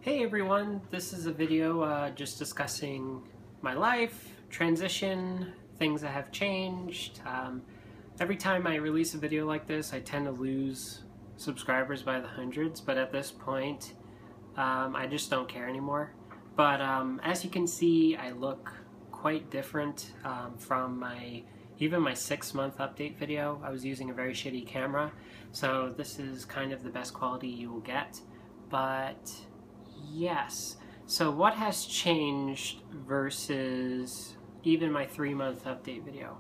Hey everyone, this is a video just discussing my life, transition, things that have changed. Every time I release a video like this, I tend to lose subscribers by the hundreds, but at this point, I just don't care anymore. But as you can see, I look quite different from even my 6-month update video. I was using a very shitty camera, so this is kind of the best quality you will get. But yes, so what has changed versus even my 3-month update video?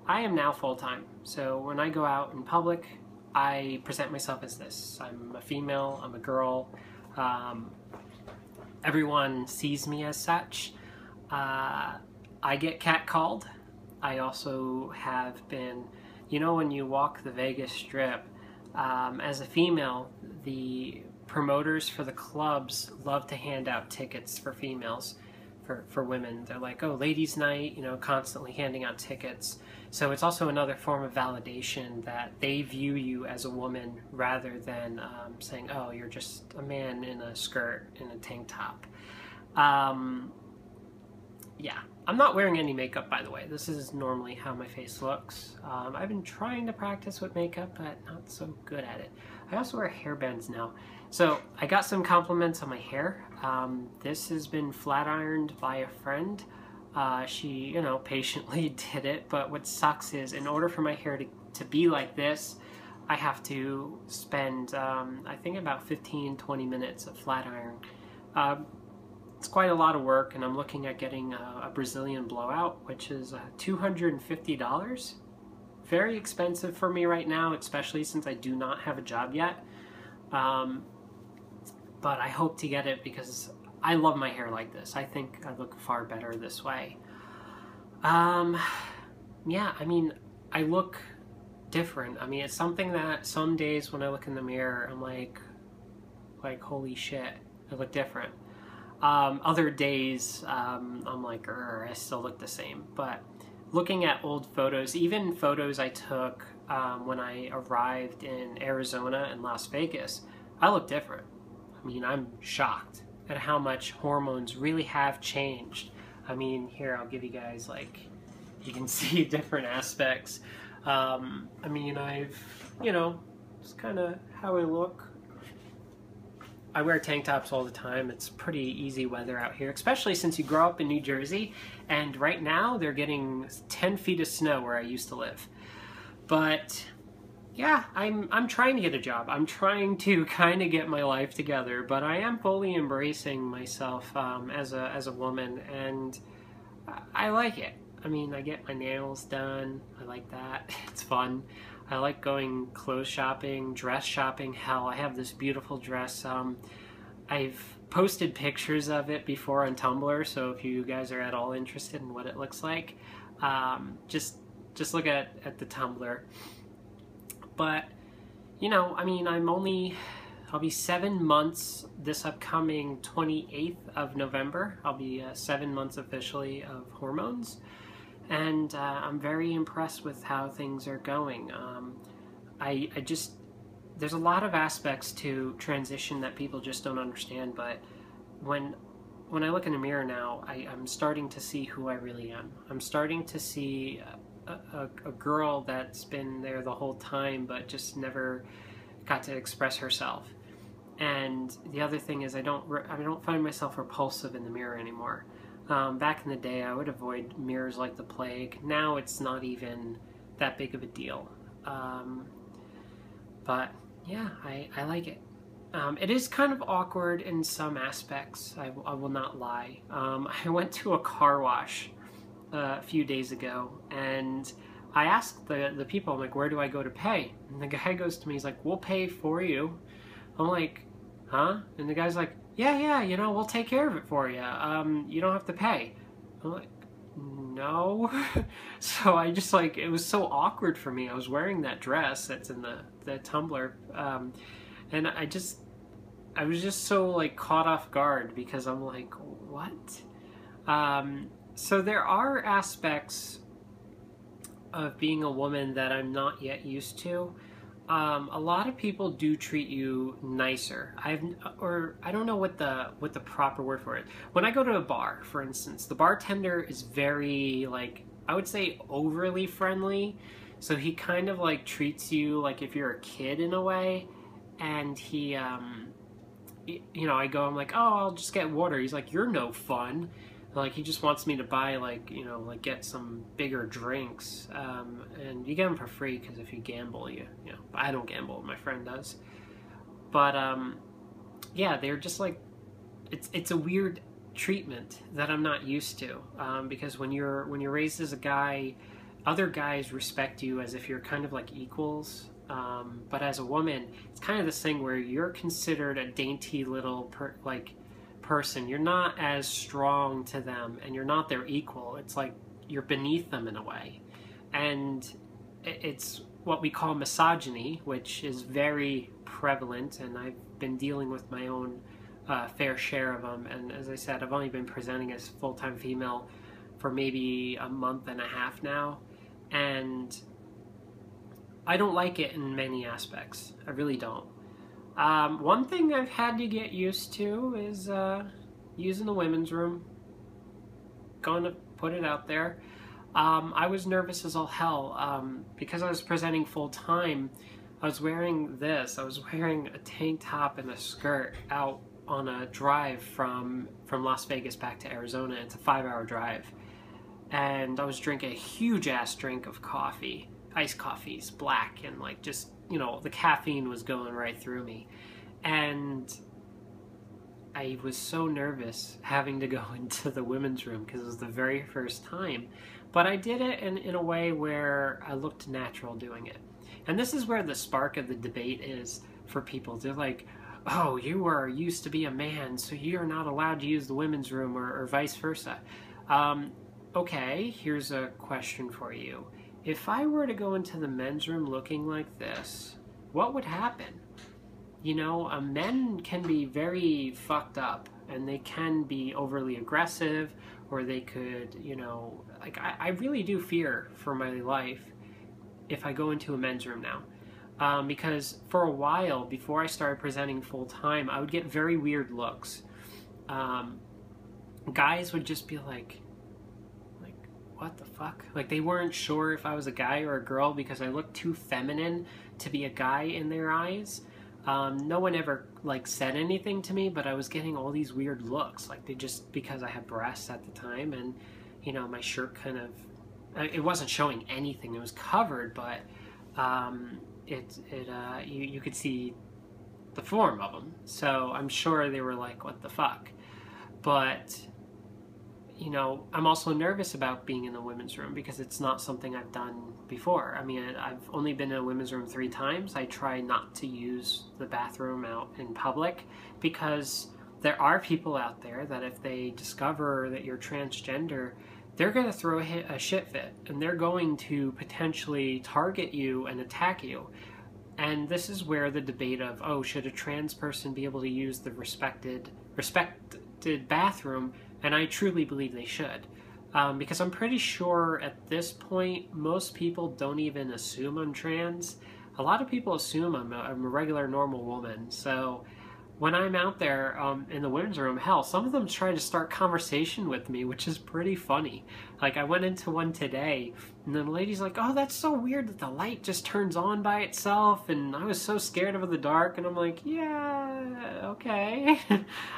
I am now full-time, so when I go out in public, I present myself as this. I'm a female, I'm a girl, everyone sees me as such. I get catcalled. I also have been, when you walk the Vegas Strip, as a female, the promoters for the clubs love to hand out tickets for females, for women. They're like, oh, ladies' night, constantly handing out tickets. So it's also another form of validation that they view you as a woman rather than saying, oh, you're just a man in a skirt, in a tank top. Yeah, I'm not wearing any makeup, by the way. This is normally how my face looks. I've been trying to practice with makeup, but not so good at it. I also wear hairbands now. So I got some compliments on my hair. This has been flat ironed by a friend. She, patiently did it, but what sucks is in order for my hair to be like this, I have to spend, I think about 15-20 minutes of flat iron. It's quite a lot of work, and I'm looking at getting a Brazilian blowout, which is $250. Very expensive for me right now, especially since I do not have a job yet. But I hope to get it because I love my hair like this. I think I look far better this way. Yeah, I look different. It's something that some days when I look in the mirror, I'm like holy shit, I look different. Other days, I'm like, I still look the same. But looking at old photos, even photos I took when I arrived in Arizona and Las Vegas, I look different. I'm shocked at how much hormones really have changed. Here, I'll give you guys, you can see different aspects. It's kind of how I look. I wear tank tops all the time. It's pretty easy weather out here, especially since you grow up in New Jersey, and right now they're getting 10 feet of snow where I used to live. But yeah, I'm trying to get a job. I'm trying to kind of get my life together, but I am fully embracing myself as a woman, and I like it. I get my nails done. I like that. It's fun. I like going clothes shopping, dress shopping. Hell, I have this beautiful dress. I've posted pictures of it before on Tumblr, so if you guys are at all interested in what it looks like, just look at the Tumblr. But, I'll be 7 months this upcoming 28th of November. I'll be 7 months officially of hormones. And I'm very impressed with how things are going. There's a lot of aspects to transition that people just don't understand, but when I look in the mirror now, I'm starting to see who I really am. I'm starting to see a girl that's been there the whole time, but just never got to express herself. And the other thing is I don't find myself repulsive in the mirror anymore. Back in the day, I would avoid mirrors like the plague. Now it's not even that big of a deal. But yeah, I like it. It is kind of awkward in some aspects, I will not lie. I went to a car wash a few days ago, and I asked the people, I'm like, where do I go to pay? And the guy goes to me, he's like, we'll pay for you. I'm like, huh? And the guy's like, yeah, we'll take care of it for you. You don't have to pay. I'm like, no. So I just it was so awkward for me. I was wearing that dress that's in the Tumblr. And I was just so caught off guard because I'm like, what? So there are aspects of being a woman that I'm not yet used to. A lot of people do treat you nicer. I don't know what the proper word for it. When I go to a bar, for instance, the bartender is very, like, I would say overly friendly. So he kind of like treats you like if you're a kid in a way, and I go, I'm like, oh, I'll just get water. He's like, you're no fun. Like, he just wants me to buy, like, like get some bigger drinks. And you get them for free because if you gamble, I don't gamble, my friend does. But, yeah, they're just like, it's a weird treatment that I'm not used to. Because when you're raised as a guy, other guys respect you as if you're kind of like equals. But as a woman, it's kind of this thing where you're considered a dainty little person. You're not as strong to them, and you're not their equal. It's like you're beneath them in a way, and it's what we call misogyny, which is very prevalent, and I've been dealing with my own fair share of them. And as I said, I've only been presenting as full-time female for maybe a month and a half now, and I don't like it in many aspects. I really don't. One thing I've had to get used to is using the women's room. Gonna put it out there. I was nervous as all hell because I was presenting full time. I was wearing this. I was wearing a tank top and a skirt out on a drive from Las Vegas back to Arizona. It's a 5-hour drive, and I was drinking a huge ass drink of coffee, iced coffees, black, and like just the caffeine was going right through me. And I was so nervous having to go into the women's room because it was the very first time. But I did it in a way where I looked natural doing it. And this is where the spark of the debate is for people. They're like, oh, you are used to be a man, so you're not allowed to use the women's room, or vice versa. Okay, here's a question for you. If I were to go into the men's room looking like this, what would happen? Men can be very fucked up, and they can be overly aggressive, or they could, I really do fear for my life if I go into a men's room now. Because for a while, before I started presenting full time, I would get very weird looks. Guys would just be like, what the fuck? Like, they weren't sure if I was a guy or a girl because I looked too feminine to be a guy in their eyes. No one ever said anything to me, but I was getting all these weird looks, because I had breasts at the time, and my shirt kind of, it wasn't showing anything. It was covered, but you could see the form of them. So I'm sure they were like, what the fuck? But I'm also nervous about being in the women's room because it's not something I've done before. I mean, I've only been in a women's room 3 times. I try not to use the bathroom out in public because there are people out there that if they discover that you're transgender, they're going to throw a shit fit, and they're going to potentially target you and attack you. And this is where the debate of, oh, should a trans person be able to use the respected bathroom? And I truly believe they should. Because I'm pretty sure at this point, most people don't even assume I'm trans. A lot of people assume I'm a regular, normal woman. So when I'm out there in the women's room, hell, some of them try to start conversation with me, which is pretty funny. Like, I went into one today, and then the lady's like, oh, that's so weird that the light just turns on by itself, and I was so scared of the dark, and I'm like, yeah, okay.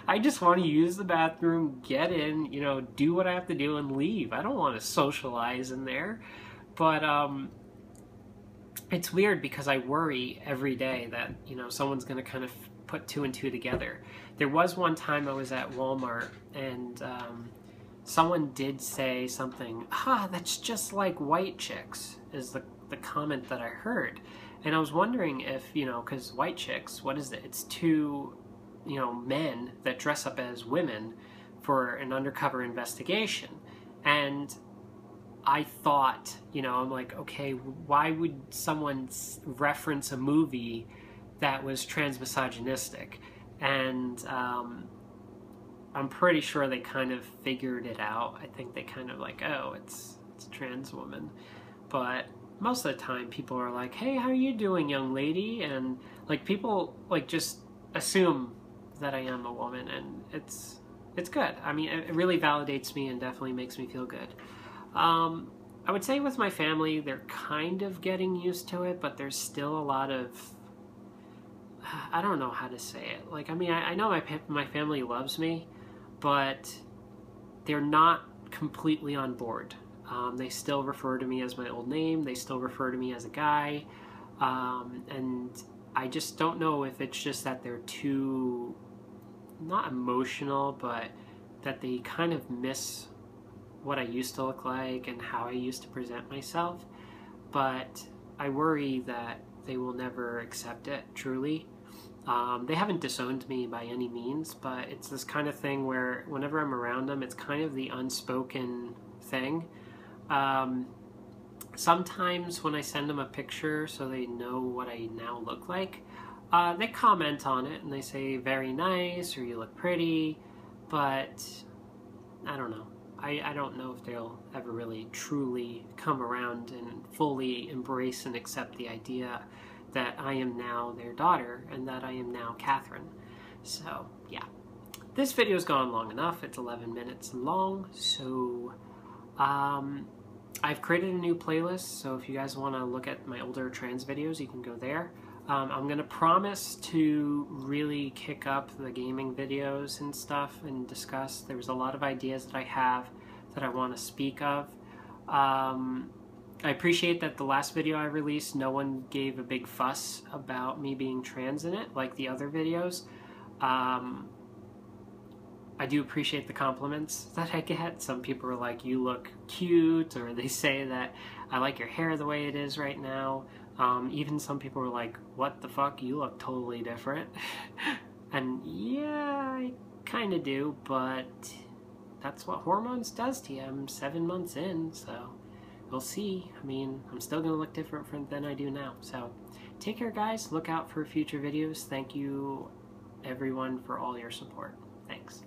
I just want to use the bathroom, get in, do what I have to do, and leave. I don't want to socialize in there. But it's weird because I worry every day that, someone's going to kind of put 2 and 2 together. There was one time I was at Walmart, and someone did say something, that's just like white chicks, is the comment that I heard. And I was wondering if, because white chicks, what is it? It's 2, men that dress up as women for an undercover investigation. And I thought, I'm like, okay, why would someone reference a movie that was transmisogynistic? And I'm pretty sure they kind of figured it out. I think they kind of like, oh, it's a trans woman. But most of the time people are like, hey, how are you doing, young lady? And like people like just assume that I am a woman, and it's good. I mean, it really validates me and definitely makes me feel good. I would say with my family, they're kind of getting used to it, but there's still a lot of, I don't know how to say it. Like, I mean, I know my family loves me, but they're not completely on board. They still refer to me as my old name. They still refer to me as a guy. And I just don't know if it's just that they're too, not emotional, but that they kind of miss what I used to look like and how I used to present myself. But I worry that they will never accept it truly. They haven't disowned me by any means, but it's this kind of thing where whenever I'm around them, it's kind of the unspoken thing. Sometimes when I send them a picture so they know what I now look like, they comment on it and they say, very nice, or you look pretty, but I don't know. I don't know if they'll ever really truly come around and fully embrace and accept the idea that I am now their daughter and that I am now Catherine. So, yeah. This video's gone long enough. It's 11 minutes long, so I've created a new playlist, so if you guys want to look at my older trans videos, you can go there. I'm going to promise to really kick up the gaming videos and stuff and discuss. There's a lot of ideas that I have that I want to speak of. I appreciate that the last video I released, no one gave a big fuss about me being trans in it, like the other videos. I do appreciate the compliments that I get. Some people are like, you look cute, or they say that I like your hair the way it is right now. Even some people were like, what the fuck, you look totally different. And yeah, I kind of do, but that's what hormones does to you. I'm 7 months in, so we'll see. I mean, I'm still gonna look different than I do now. So take care, guys. Look out for future videos. Thank you, everyone, for all your support. Thanks.